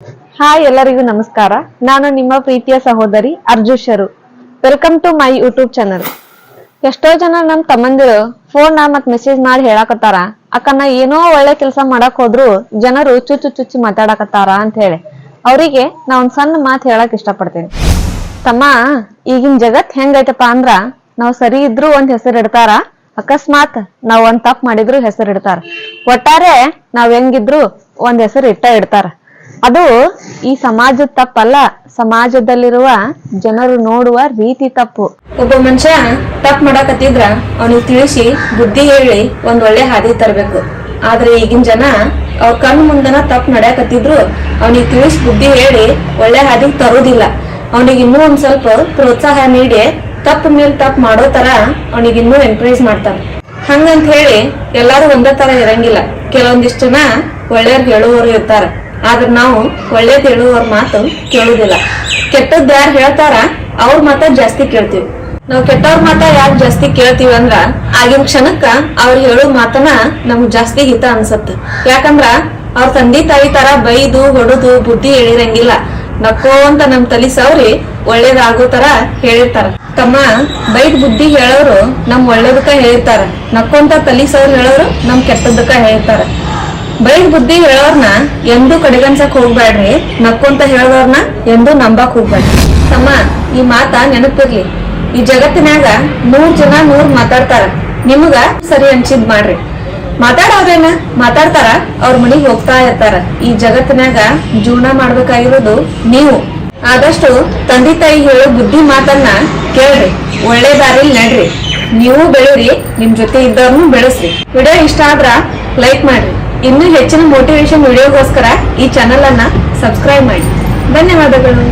Hi ಎಲ್ಲರಿಗೂ ನಮಸ್ಕಾರ. ನಾನು ನಿಮ್ಮ ಪ್ರೀತಿಯ ಸಹೋದರಿ ಅರ್ಜುಷರು. Welcome to my YouTube channel. ಎಷ್ಟೋ ಜನ ನಮ್ ತಮ್ಮಂದಿರು ಫೋನ್ ಮತ್ ಮೆಸೇಜ್ ಮಾಡಿ ಹೇಳಕತ್ತಾರ, ಅಕ್ಕ ನಾ ಏನೋ ಒಳ್ಳೆ ಕೆಲಸ ಮಾಡಕ್ ಹೋದ್ರು ಜನರು ಚುಚ್ಚು ಚುಚ್ಚಿ ಮಾತಾಡಕತ್ತಾರ ಅಂತ ಹೇಳಿ. ಅವರಿಗೆ ನಾ ಒಂದ್ ಸಣ್ಣ ಮಾತು ಹೇಳಕ್ ಇಷ್ಟಪಡ್ತೀನಿ. ತಮ್ಮ, ಈಗಿನ ಜಗತ್ ಹೆಂಗೈತಪ್ಪ ಅಂದ್ರ ನಾವ್ ಸರಿ ಇದ್ರು ಒಂದ್ ಹೆಸರು ಇಡ್ತಾರ, ಅಕಸ್ಮಾತ್ ನಾವ್ ಒಂದ್ ತಪ್ಪು ಮಾಡಿದ್ರು ಹೆಸರು ಇಡ್ತಾರ. ಒಟ್ಟಾರೆ ನಾವ್ ಹೆಂಗಿದ್ರು ಒಂದ್ ಹೆಸರು ಇಡ್ತಾರ. ಅದು ಈ ಸಮಾಜದ ತಪ್ಪಲ್ಲ, ಸಮಾಜದಲ್ಲಿರುವ ಜನರು ನೋಡುವ ರೀತಿ ತಪ್ಪು. ಒಬ್ಬ ಮನುಷ್ಯ ತಪ್ಪು ಮಾಡಕತ್ತಿದ್ರ ಅವನಿಗೆ ತಿಳಿಸಿ ಬುದ್ಧಿ ಹೇಳಿ ಒಂದ್ ಒಳ್ಳೆ ಹಾದಿ ತರಬೇಕು. ಆದ್ರೆ ಈಗಿನ ಜನ ಅವ್ರ ಕಣ್ಣು ಮುಂದನ ತಪ್ಪು ನಡೆಯಕತ್ತಿದ್ರು ಅವನಿಗೆ ತಿಳಿಸಿ ಬುದ್ಧಿ ಹೇಳಿ ಒಳ್ಳೆ ಹಾದಿ ತರೋದಿಲ್ಲ. ಅವನಿಗೆ ಇನ್ನೂ ಒಂದ್ ಸ್ವಲ್ಪ ಪ್ರೋತ್ಸಾಹ ನೀಡಿ ತಪ್ಪು ಮೇಲೆ ತಪ್ಪು ಮಾಡೋ ತರ ಅವನಿಗೆ ಇನ್ನೂ ಎನ್ಕರೇಜ್ ಮಾಡ್ತಾರೆ. ಹಂಗಂತ ಹೇಳಿ ಎಲ್ಲಾರು ಒಂದೇ ತರ ಇರಂಗಿಲ್ಲ. ಕೆಲವೊಂದಿಷ್ಟು ಜನ ಒಳ್ಳೆಯವ್ರು ಹೇಳುವವರು ಇರ್ತಾರ, ಆದ್ರೆ ನಾವು ಒಳ್ಳೇದ್ ಹೇಳುವವ್ರ ಮಾತು ಕೇಳುದಿಲ್ಲ. ಕೆಟ್ಟದ್ ಯಾರು ಹೇಳ್ತಾರ ಅವ್ರ ಮಾತ ಜಾಸ್ತಿ ಕೇಳ್ತೀವಿ. ನಾವ್ ಕೆಟ್ಟವ್ರ ಮಾತ ಯಾಕೆ ಜಾಸ್ತಿ ಕೇಳ್ತೀವಿ ಅಂದ್ರ ಆಗಿನ ಕ್ಷಣಕ್ಕ ಅವ್ರು ಹೇಳೋ ಮಾತನ ನಮ್ಗ್ ಜಾಸ್ತಿ ಹಿತ ಅನ್ಸತ್ತ. ಯಾಕಂದ್ರ ಅವ್ರ ತಂದೆ ತಾಯಿ ತರ ಬೈದು ಹೊಡೆದು ಬುದ್ಧಿ ಹೇಳಿರಂಗಿಲ್ಲ. ನಕ್ಕೋಂತ ನಮ್ ತಲಿ ಸವ್ರಿ ಒಳ್ಳೇದಾಗೋ ತರ ಹೇಳಿರ್ತಾರ. ತಮ್ಮ, ಬೈದ್ ಬುದ್ಧಿ ಹೇಳೋರು ನಮ್ ಒಳ್ಳೇದಕ್ಕ ಹೇಳಿರ್ತಾರ, ನಕ್ಕೊಂತ ತಲಿ ಸವ್ರಿ ಹೇಳೋರು ನಮ್ ಕೆಟ್ಟದಕ್ಕ ಹೇಳಿರ್ತಾರ. ಬೈದ್ ಬುದ್ಧಿ ಹೇಳೋರ್ನ ಎಂದೂ ಕಡೆಗನ್ಸಕ್ ಹೋಗ್ಬೇಡ್ರಿ, ನಕ್ಕೊಂತ ಹೇಳೋರ್ನ ಎಂದೂ ನಂಬಕ್ ಹೋಗ್ಬೇಡ್ರಿ. ತಮ್ಮ, ಈ ಮಾತ ನೆನಪಿರ್ಲಿ. ಈ ಜಗತ್ತಿನಾಗ 100 ಜನ 100 ಮಾತಾಡ್ತಾರ, ನಿಮಗ ಸರಿ ಅನ್ಸಿದ್ ಮಾಡ್ರಿ. ಮಾತಾಡೋರೇನ ಮಾತಾಡ್ತಾರ, ಅವ್ರ ಮನಿಗ್ ಹೋಗ್ತಾ ಇರ್ತಾರ. ಈ ಜಗತ್ತಿನಾಗ ಜೀವನ ಮಾಡ್ಬೇಕಾಗಿರೋದು ನೀವು. ಆದಷ್ಟು ತಂದೆ ತಾಯಿ ಹೇಳೋ ಬುದ್ಧಿ ಮಾತನ್ನ ಕೇಳ್ರಿ, ಒಳ್ಳೆ ದಾರಿಲಿ ನಡ್ರಿ. ನೀವು ಬೆಳೀರಿ, ನಿಮ್ ಜೊತೆ ಇದ್ದವ್ರನ್ನು ಬೆಳೆಸ್ರಿ. ವಿಡಿಯೋ ಇಷ್ಟ ಆದ್ರ ಲೈಕ್ ಮಾಡ್ರಿ. ಇನ್ನೂ ಹೆಚ್ಚಿನ ಮೋಟಿವೇಶನ್ ವಿಡಿಯೋಗೋಸ್ಕರ ಈ ಚಾನೆಲ್ ಅನ್ನ ಸಬ್ಸ್ಕ್ರೈಬ್ ಮಾಡಿ. ಧನ್ಯವಾದಗಳು.